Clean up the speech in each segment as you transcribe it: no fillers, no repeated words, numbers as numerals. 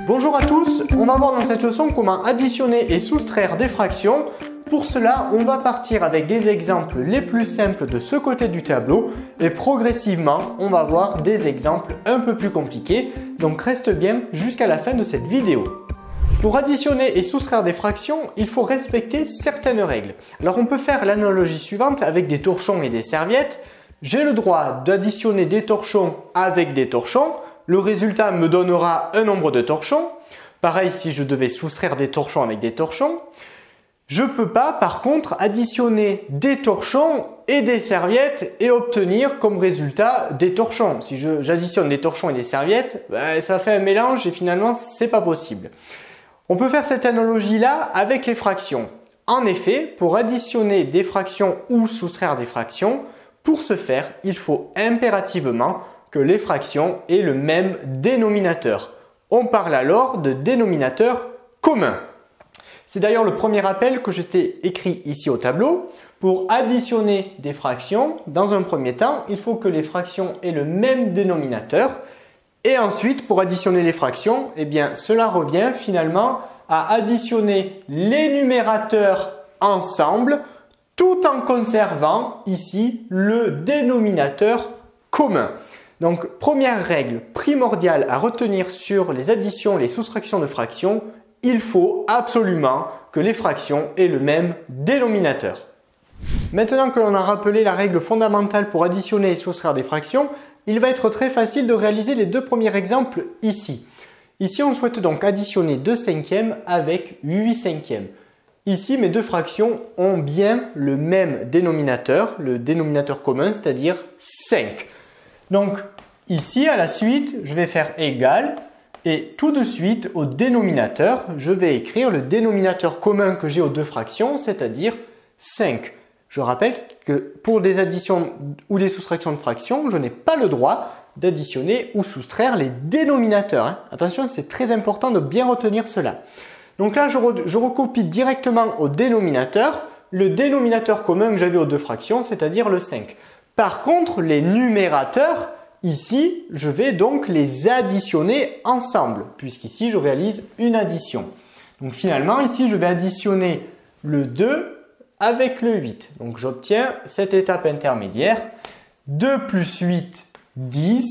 Bonjour à tous, on va voir dans cette leçon comment additionner et soustraire des fractions. Pour cela, on va partir avec des exemples les plus simples de ce côté du tableau et progressivement, on va voir des exemples un peu plus compliqués. Donc reste bien jusqu'à la fin de cette vidéo. Pour additionner et soustraire des fractions, il faut respecter certaines règles. Alors on peut faire l'analogie suivante avec des torchons et des serviettes. J'ai le droit d'additionner des torchons avec des torchons. Le résultat me donnera un nombre de torchons. Pareil si je devais soustraire des torchons avec des torchons. Je ne peux pas par contre additionner des torchons et des serviettes et obtenir comme résultat des torchons. Si j'additionne des torchons et des serviettes, ça fait un mélange et finalement c'est pas possible. On peut faire cette analogie-là avec les fractions. En effet, pour additionner des fractions ou soustraire des fractions, pour ce faire, il faut impérativement que les fractions aient le même dénominateur. On parle alors de dénominateur commun. C'est d'ailleurs le premier rappel que je t'ai écrit ici au tableau. Pour additionner des fractions, dans un premier temps, il faut que les fractions aient le même dénominateur. Et ensuite, pour additionner les fractions, eh bien, cela revient finalement à additionner les numérateurs ensemble tout en conservant ici le dénominateur commun. Donc, première règle primordiale à retenir sur les additions, les soustractions de fractions, il faut absolument que les fractions aient le même dénominateur. Maintenant que l'on a rappelé la règle fondamentale pour additionner et soustraire des fractions, il va être très facile de réaliser les deux premiers exemples ici. Ici, on souhaite donc additionner 2 cinquièmes avec 8 cinquièmes. Ici, mes deux fractions ont bien le même dénominateur, le dénominateur commun, c'est-à-dire 5. Donc, ici, à la suite, je vais faire égal et tout de suite, au dénominateur, je vais écrire le dénominateur commun que j'ai aux deux fractions, c'est-à-dire 5. Je rappelle que pour des additions ou des soustractions de fractions, je n'ai pas le droit d'additionner ou soustraire les dénominateurs. Attention, c'est très important de bien retenir cela. Donc là, je recopie directement au dénominateur le dénominateur commun que j'avais aux deux fractions, c'est-à-dire le 5. Par contre, les numérateurs, ici, je vais donc les additionner ensemble, puisqu'ici, je réalise une addition. Donc finalement, ici, je vais additionner le 2 avec le 8. Donc j'obtiens cette étape intermédiaire. 2 plus 8, 10.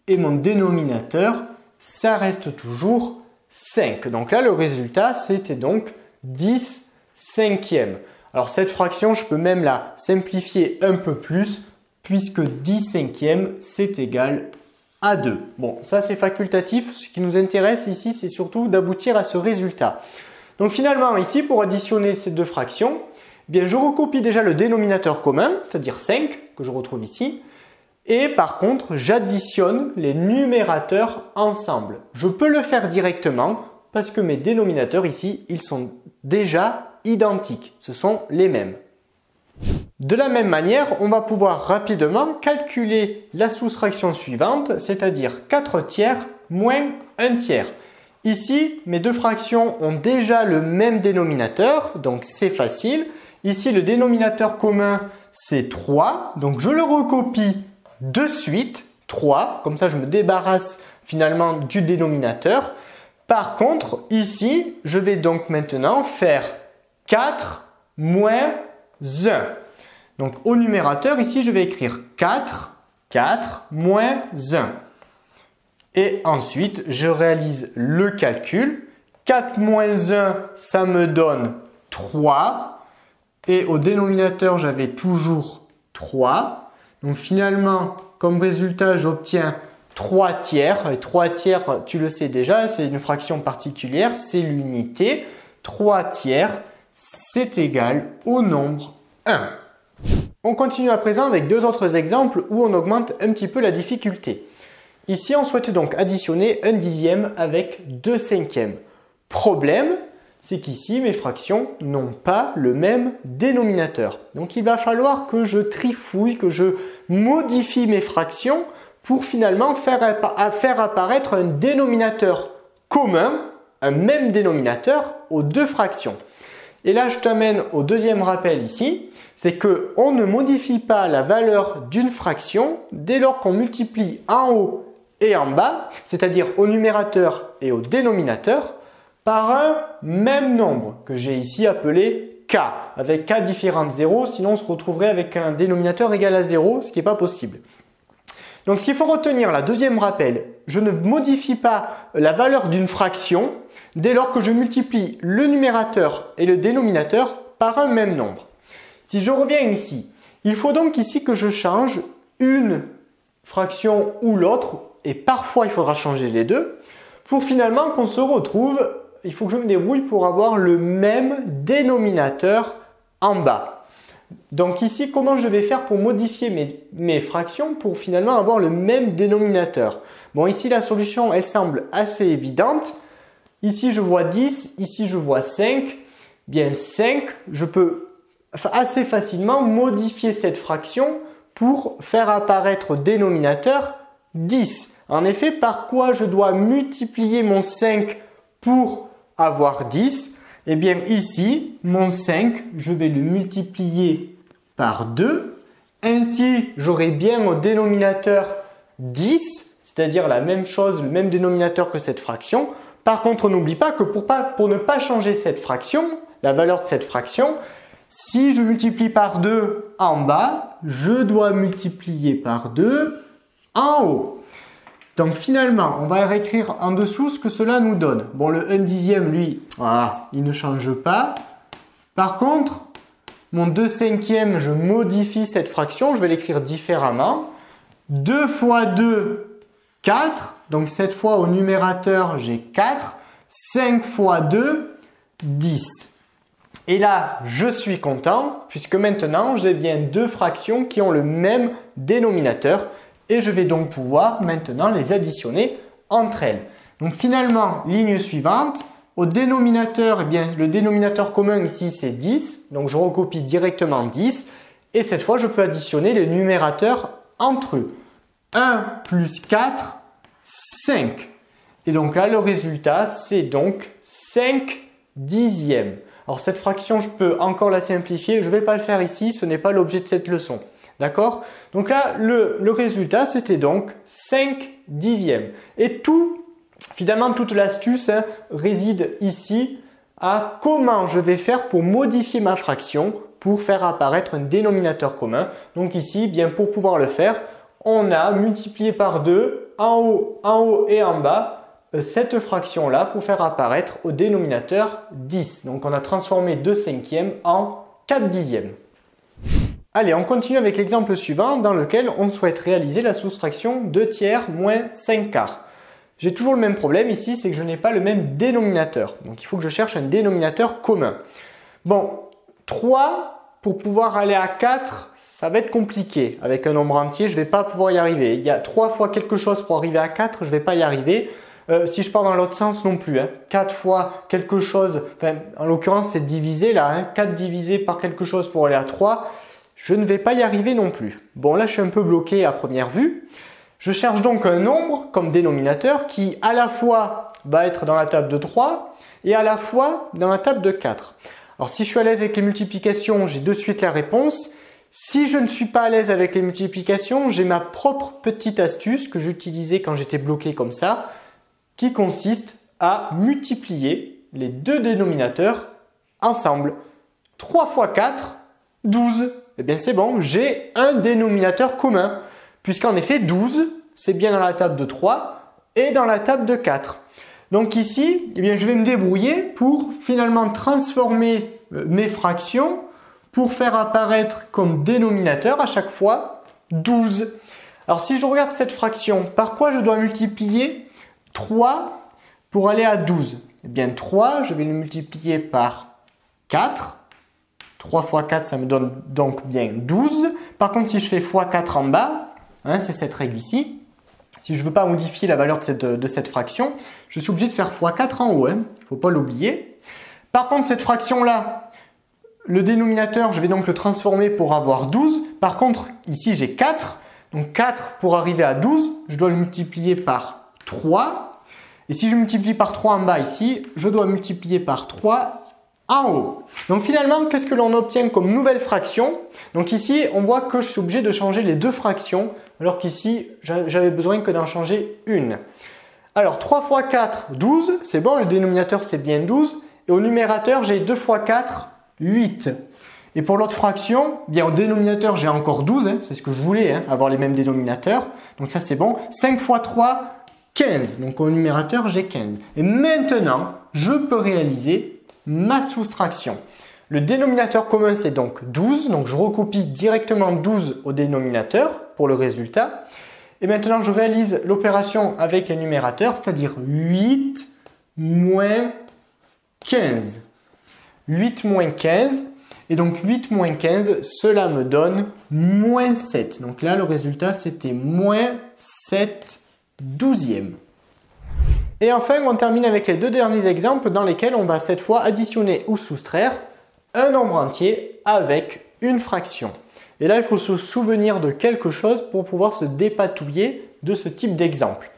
Et mon dénominateur, ça reste toujours 5. Donc là, le résultat, c'était donc 10 cinquièmes. Alors cette fraction, je peux même la simplifier un peu plus, puisque 10 cinquièmes, c'est égal à 2. Bon, ça c'est facultatif. Ce qui nous intéresse ici, c'est surtout d'aboutir à ce résultat. Donc finalement, ici, pour additionner ces deux fractions, eh bien, je recopie déjà le dénominateur commun, c'est-à-dire 5, que je retrouve ici. Et par contre, j'additionne les numérateurs ensemble. Je peux le faire directement parce que mes dénominateurs ici, ils sont déjà identiques. Ce sont les mêmes. De la même manière, on va pouvoir rapidement calculer la soustraction suivante, c'est-à-dire 4 tiers moins 1 tiers. Ici, mes deux fractions ont déjà le même dénominateur, donc c'est facile. Ici, le dénominateur commun, c'est 3, donc je le recopie de suite, 3, comme ça je me débarrasse finalement du dénominateur. Par contre, ici, je vais donc maintenant faire 4 moins 1. Donc au numérateur, ici, je vais écrire 4 moins 1. Et ensuite, je réalise le calcul. 4 moins 1, ça me donne 3. Et au dénominateur, j'avais toujours 3. Donc finalement, comme résultat, j'obtiens 3 tiers. Et 3 tiers, tu le sais déjà, c'est une fraction particulière, c'est l'unité. 3 tiers, c'est égal au nombre 1. On continue à présent avec deux autres exemples où on augmente un petit peu la difficulté. Ici, on souhaite donc additionner 1 dixième avec 2 cinquièmes. Problème, c'est qu'ici, mes fractions n'ont pas le même dénominateur. Donc, il va falloir que je trifouille, que je modifie mes fractions pour finalement faire apparaître un dénominateur commun, un même dénominateur aux deux fractions. Et là, je t'amène au deuxième rappel ici, c'est qu'on ne modifie pas la valeur d'une fraction dès lors qu'on multiplie en haut et en bas, c'est-à-dire au numérateur et au dénominateur, par un même nombre que j'ai ici appelé k, avec k différents de 0, sinon on se retrouverait avec un dénominateur égal à 0, ce qui n'est pas possible. Donc ce qu'il faut retenir, la deuxième rappel, je ne modifie pas la valeur d'une fraction dès lors que je multiplie le numérateur et le dénominateur par un même nombre. Si je reviens ici, il faut donc ici que je change une fraction ou l'autre, et parfois il faudra changer les deux, pour finalement qu'on se retrouve, il faut que je me débrouille pour avoir le même dénominateur en bas. Donc ici, comment je vais faire pour modifier mes fractions pour finalement avoir le même dénominateur? Bon, ici la solution, elle semble assez évidente. Ici, je vois 10, ici, je vois 5. Bien 5, je peux assez facilement modifier cette fraction pour faire apparaître au dénominateur 10. En effet, par quoi je dois multiplier mon 5 pour avoir 10? Eh bien ici, mon 5, je vais le multiplier par 2. Ainsi, j'aurai bien au dénominateur 10, c'est-à-dire la même chose, le même dénominateur que cette fraction. Par contre, n'oublie pas que pour ne pas changer cette fraction, la valeur de cette fraction, si je multiplie par 2 en bas, je dois multiplier par 2 en haut. Donc finalement, on va réécrire en dessous ce que cela nous donne. Bon, le 1 dixième, lui, voilà, il ne change pas. Par contre, mon 2 cinquièmes, je modifie cette fraction, je vais l'écrire différemment. 2 fois 2, 4. Donc cette fois au numérateur, j'ai 4. 5 fois 2, 10. Et là, je suis content puisque maintenant, j'ai bien deux fractions qui ont le même dénominateur. Et je vais donc pouvoir maintenant les additionner entre elles. Donc finalement, ligne suivante, au dénominateur, eh bien, le dénominateur commun ici c'est 10, donc je recopie directement 10, et cette fois je peux additionner les numérateurs entre eux. 1 plus 4, 5. Et donc là, le résultat c'est donc 5 dixièmes. Alors cette fraction, je peux encore la simplifier, je ne vais pas le faire ici, ce n'est pas l'objet de cette leçon. D'accord? Donc là, le résultat, c'était donc 5 dixièmes. Et finalement, toute l'astuce réside ici à comment je vais faire pour modifier ma fraction pour faire apparaître un dénominateur commun. Donc ici, bien pour pouvoir le faire, on a multiplié par 2 en haut et en bas cette fraction-là pour faire apparaître au dénominateur 10. Donc on a transformé 2 cinquièmes en 4 dixièmes. Allez, on continue avec l'exemple suivant dans lequel on souhaite réaliser la soustraction 2 tiers moins 5 quarts. J'ai toujours le même problème ici, c'est que je n'ai pas le même dénominateur. Donc il faut que je cherche un dénominateur commun. Bon, 3 pour pouvoir aller à 4, ça va être compliqué. Avec un nombre entier, je ne vais pas pouvoir y arriver. Il y a 3 fois quelque chose pour arriver à 4, je ne vais pas y arriver. Si je pars dans l'autre sens non plus. 4 fois quelque chose, enfin, en l'occurrence c'est divisé là. 4 divisé par quelque chose pour aller à 3. Je ne vais pas y arriver non plus. Bon, là, je suis un peu bloqué à première vue. Je cherche donc un nombre comme dénominateur qui à la fois va être dans la table de 3 et à la fois dans la table de 4. Alors, si je suis à l'aise avec les multiplications, j'ai de suite la réponse. Si je ne suis pas à l'aise avec les multiplications, j'ai ma propre petite astuce que j'utilisais quand j'étais bloqué comme ça, qui consiste à multiplier les deux dénominateurs ensemble. 3 fois 4, 12. Eh bien c'est bon, j'ai un dénominateur commun, puisqu'en effet 12, c'est bien dans la table de 3 et dans la table de 4. Donc ici, eh bien, je vais me débrouiller pour finalement transformer mes fractions pour faire apparaître comme dénominateur à chaque fois 12. Alors si je regarde cette fraction, par quoi je dois multiplier 3 pour aller à 12? Eh bien 3, je vais le multiplier par 4. 3 fois 4, ça me donne donc bien 12. Par contre, si je fais fois 4 en bas, c'est cette règle ici. Si je ne veux pas modifier la valeur de cette fraction, je suis obligé de faire fois 4 en haut. Il ne faut pas l'oublier. Par contre, cette fraction-là, le dénominateur, je vais donc le transformer pour avoir 12. Par contre, ici, j'ai 4. Donc 4 pour arriver à 12, je dois le multiplier par 3. Et si je multiplie par 3 en bas ici, je dois multiplier par 3 en haut. Donc finalement, qu'est-ce que l'on obtient comme nouvelle fraction? Donc ici, on voit que je suis obligé de changer les deux fractions alors qu'ici, j'avais besoin que d'en changer une. Alors 3 fois 4, 12, c'est bon, le dénominateur c'est bien 12. Et au numérateur, j'ai 2 fois 4, 8. Et pour l'autre fraction, bien au dénominateur, j'ai encore 12, hein, c'est ce que je voulais, hein, avoir les mêmes dénominateurs. Donc ça c'est bon. 5 fois 3, 15. Donc au numérateur, j'ai 15. Et maintenant, je peux réaliser ma soustraction. Le dénominateur commun, c'est donc 12. Donc je recopie directement 12 au dénominateur pour le résultat. Et maintenant, je réalise l'opération avec les numérateurs, c'est-à-dire 8 moins 15. 8 moins 15. Et donc 8 moins 15, cela me donne moins 7. Donc là, le résultat, c'était moins 7 douzièmes. Et enfin, on termine avec les deux derniers exemples dans lesquels on va cette fois additionner ou soustraire un nombre entier avec une fraction. Et là, il faut se souvenir de quelque chose pour pouvoir se dépatouiller de ce type d'exemple.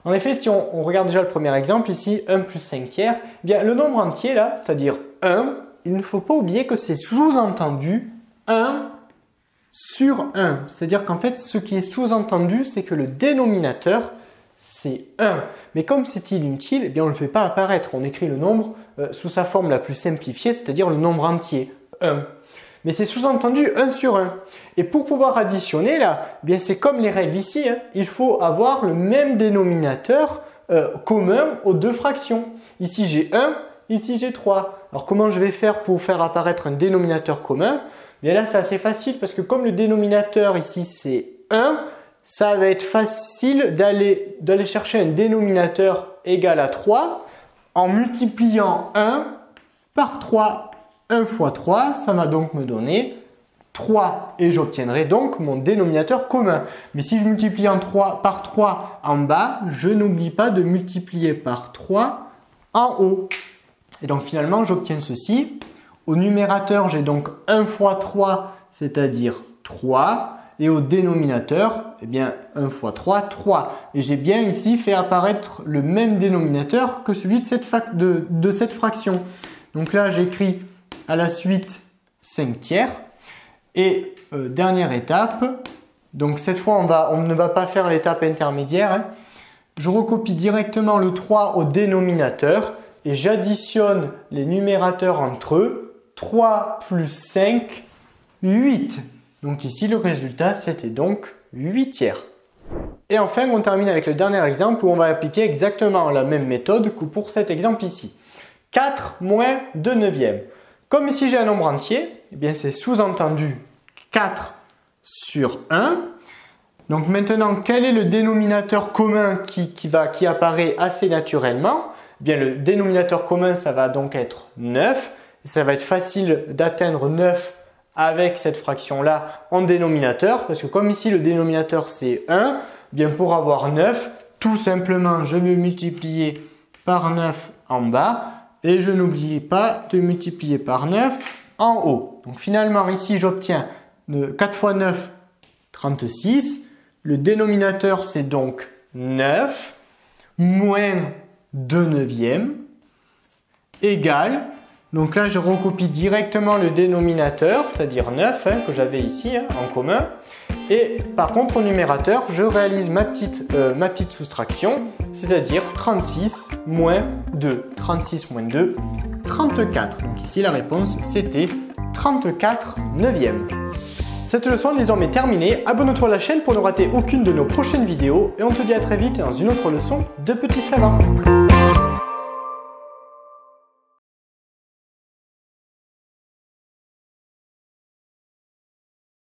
En effet, si on regarde déjà le premier exemple, ici 1 plus 5 tiers, eh bien, le nombre entier là, c'est-à-dire 1, il ne faut pas oublier que c'est sous-entendu 1 sur 1. C'est-à-dire qu'en fait, ce qui est sous-entendu, c'est que le dénominateur, c'est 1. Mais comme c'est inutile, eh bien, on ne le fait pas apparaître. On écrit le nombre sous sa forme la plus simplifiée, c'est-à-dire le nombre entier, 1. Mais c'est sous-entendu 1 sur 1. Et pour pouvoir additionner, là, eh bien c'est comme les règles ici, hein, il faut avoir le même dénominateur commun aux deux fractions. Ici, j'ai 1, ici, j'ai 3. Alors, comment je vais faire pour faire apparaître un dénominateur commun? Eh bien là, c'est assez facile parce que comme le dénominateur ici, c'est 1, ça va être facile d'aller chercher un dénominateur égal à 3 en multipliant 1 par 3. 1 fois 3, ça va donc me donner 3 et j'obtiendrai donc mon dénominateur commun. Mais si je multiplie par 3 en bas, je n'oublie pas de multiplier par 3 en haut. Et donc finalement, j'obtiens ceci. Au numérateur, j'ai donc 1 fois 3, c'est-à-dire 3. Et au dénominateur, eh bien 1 fois 3, 3. Et j'ai bien ici fait apparaître le même dénominateur que celui de cette fraction. Donc là, j'écris à la suite 5 tiers. Et dernière étape, donc cette fois on ne va pas faire l'étape intermédiaire. Hein. Je recopie directement le 3 au dénominateur et j'additionne les numérateurs entre eux. 3 plus 5, 8. Donc ici le résultat c'était donc 8 tiers. Et enfin on termine avec le dernier exemple où on va appliquer exactement la même méthode que pour cet exemple ici. 4 moins 2 neuvièmes. Comme ici j'ai un nombre entier, eh bien c'est sous-entendu 4 sur 1. Donc maintenant, quel est le dénominateur commun qui apparaît assez naturellement? Eh bien le dénominateur commun, ça va donc être 9. Et ça va être facile d'atteindre 9 avec cette fraction-là en dénominateur. Parce que comme ici le dénominateur c'est 1, eh bien pour avoir 9, tout simplement je vais multiplier par 9 en bas. Et je n'oublie pas de multiplier par 9 en haut. Donc finalement, ici, j'obtiens 4 fois 9, 36. Le dénominateur, c'est donc 9 moins 2 neuvièmes égale. Donc là, je recopie directement le dénominateur, c'est-à-dire 9 hein, que j'avais ici hein, en commun. Et par contre, au numérateur, je réalise ma petite soustraction, c'est-à-dire 36 moins 2. 36 moins 2, 34. Donc ici, la réponse, c'était 34 neuvièmes. Cette leçon est désormais terminée. Abonne-toi à la chaîne pour ne rater aucune de nos prochaines vidéos. Et on te dit à très vite dans une autre leçon de Petit Savant.